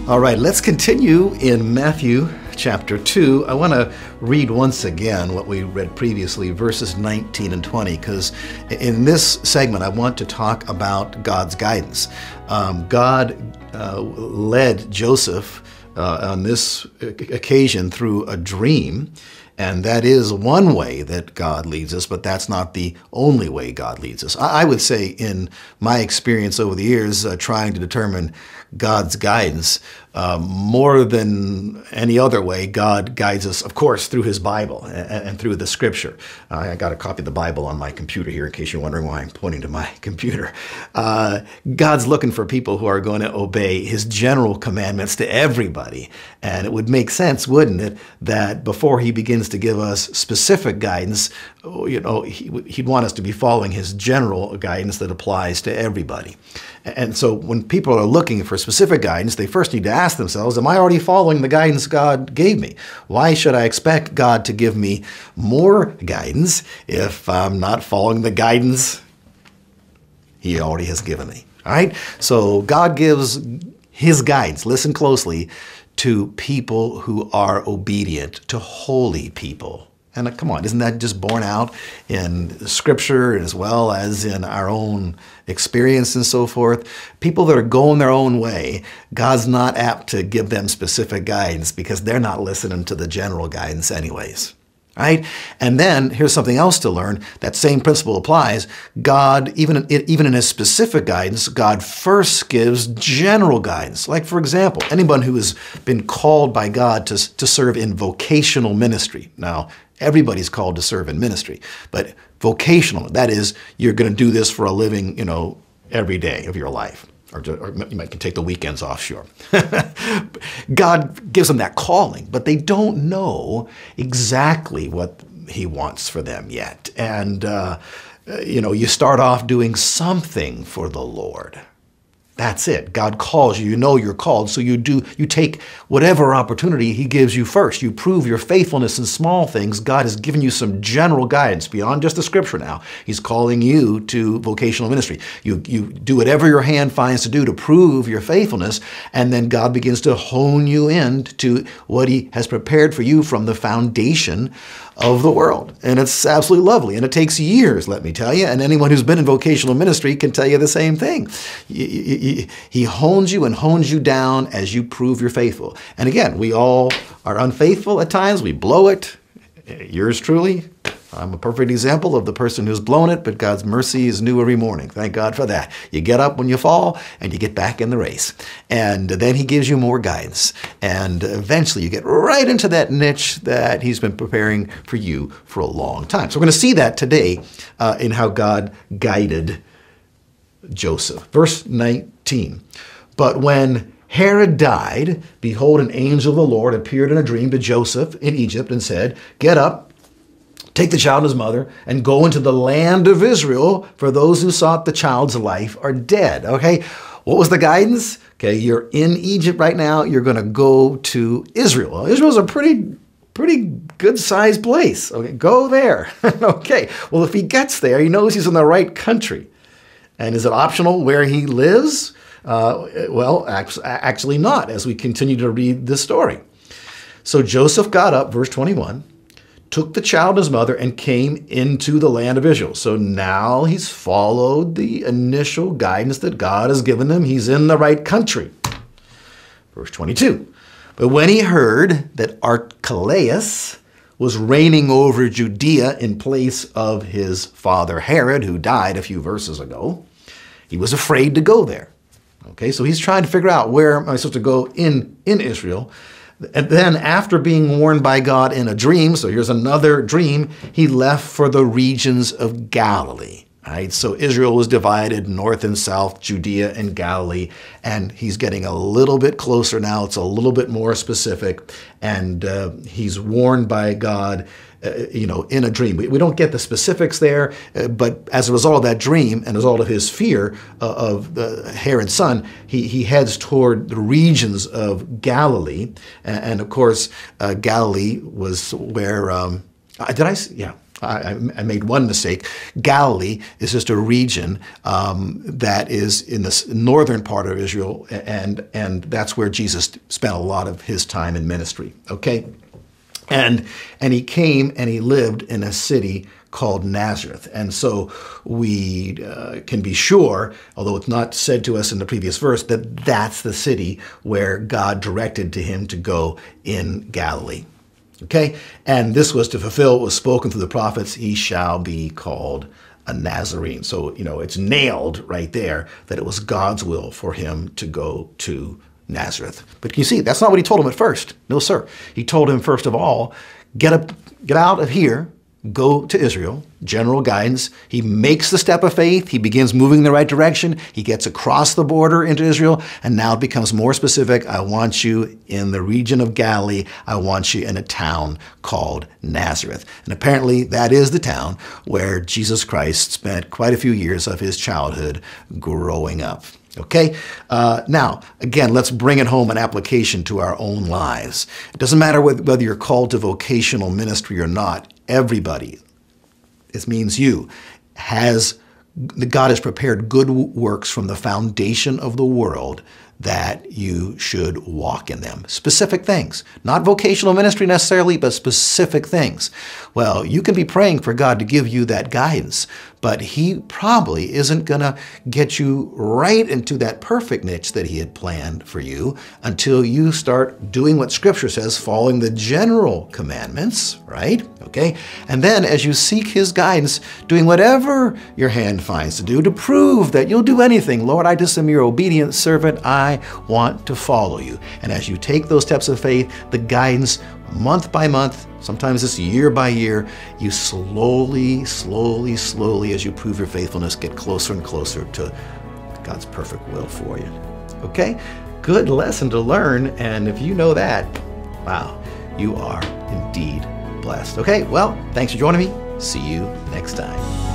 All right, let's continue in Matthew chapter 2. I want to read once again what we read previously, verses 19 and 20, because in this segment I want to talk about God's guidance. God led Joseph on this occasion through a dream, and that is one way that God leads us, but that's not the only way God leads us. I would say in my experience over the years, trying to determine God's guidance, more than any other way, God guides us, of course, through His Bible and through the Scripture. I got a copy of the Bible on my computer here in case you're wondering why I'm pointing to my computer. God's looking for people who are going to obey His general commandments to everybody. And it would make sense, wouldn't it, that before He begins to give us specific guidance, He'd want us to be following His general guidance that applies to everybody. And so when people are looking for specific guidance, they first need to ask themselves, am I already following the guidance God gave me? Why should I expect God to give me more guidance if I'm not following the guidance He already has given me? All right? So God gives His guidance, listen closely, to people who are obedient, to holy people. And come on, isn't that just borne out in Scripture as well as in our own experience and so forth? People that are going their own way, God's not apt to give them specific guidance because they're not listening to the general guidance anyways. Right? And then here's something else to learn. That same principle applies. God, even in His specific guidance, God first gives general guidance. Like, for example, anyone who has been called by God to serve in vocational ministry. Now, everybody's called to serve in ministry, but vocational, that is, you're going to do this for a living, every day of your life. Or you might can take the weekends off, sure. God gives them that calling, but they don't know exactly what He wants for them yet. And, you start off doing something for the Lord. That's it. God calls you. You know you're called, so you take whatever opportunity He gives you first. You prove your faithfulness in small things. God has given you some general guidance beyond just the Scripture now. He's calling you to vocational ministry. You do whatever your hand finds to do to prove your faithfulness, and then God begins to hone you in to what He has prepared for you from the foundation of the world. And it's absolutely lovely. And it takes years, let me tell you. And anyone who's been in vocational ministry can tell you the same thing. He hones you and hones you down as you prove you're faithful. And again, we all are unfaithful at times. We blow it. Yours truly, I'm a perfect example of the person who's blown it, but God's mercy is new every morning. Thank God for that. You get up when you fall, and you get back in the race. And then He gives you more guidance. And eventually you get right into that niche that He's been preparing for you for a long time. So we're going to see that today in how God guided Joseph. Verse 19, but when Herod died, behold, an angel of the Lord appeared in a dream to Joseph in Egypt and said, get up, take the child and his mother, and go into the land of Israel, for those who sought the child's life are dead. Okay, what was the guidance? Okay, you're in Egypt right now. You're going to go to Israel. Well, Israel's a pretty good-sized place. Okay, go there. Okay, well, if he gets there, he knows he's in the right country. And is it optional where he lives? Well, actually not, as we continue to read this story. So Joseph got up, verse 21, took the child and his mother, and came into the land of Israel. So now he's followed the initial guidance that God has given him. He's in the right country. Verse 22, but when he heard that Archelaus was reigning over Judea in place of his father Herod, who died a few verses ago, he was afraid to go there. Okay, so he's trying to figure out, where am I supposed to go in Israel? And then after being warned by God in a dream, so here's another dream, he left for the regions of Galilee. Right? So Israel was divided north and south, Judea and Galilee, and he's getting a little bit closer now. It's a little bit more specific, and he's warned by God, in a dream. We don't get the specifics there, but as a result of that dream and as a result of his fear of Herod's son, he heads toward the regions of Galilee, and of course, Galilee was where. I made one mistake. Galilee is just a region that is in the northern part of Israel, and that's where Jesus spent a lot of his time in ministry. Okay, and he came and he lived in a city called Nazareth, and so we can be sure, although it's not said to us in the previous verse, that that's the city where God directed to him to go in Galilee. Okay, and this was to fulfill what was spoken through the prophets, he shall be called a Nazarene. So, it's nailed right there that it was God's will for him to go to Nazareth. But can you see, that's not what he told him at first. No, sir. He told him, first of all, get out of here, go to Israel, general guidance. He makes the step of faith. He begins moving in the right direction. He gets across the border into Israel, and now it becomes more specific. I want you in the region of Galilee. I want you in a town called Nazareth. And apparently that is the town where Jesus Christ spent quite a few years of his childhood growing up. Okay, now, again, let's bring it home an application to our own lives. It doesn't matter whether you're called to vocational ministry or not. Everybody, this means you, God has prepared good works from the foundation of the world that you should walk in them. Specific things, not vocational ministry necessarily, but specific things. Well, you can be praying for God to give you that guidance, but he probably isn't going to get you right into that perfect niche that he had planned for you until you start doing what Scripture says, following the general commandments, right? Okay? And then as you seek his guidance, doing whatever your hand finds to do to prove that you'll do anything. Lord, I just am your obedient servant. I want to follow you. And as you take those steps of faith, the guidance month by month, sometimes it's year by year, you slowly, as you prove your faithfulness, get closer and closer to God's perfect will for you. Okay? Good lesson to learn, and if you know that, wow, you are indeed blessed. Okay, well, thanks for joining me. See you next time.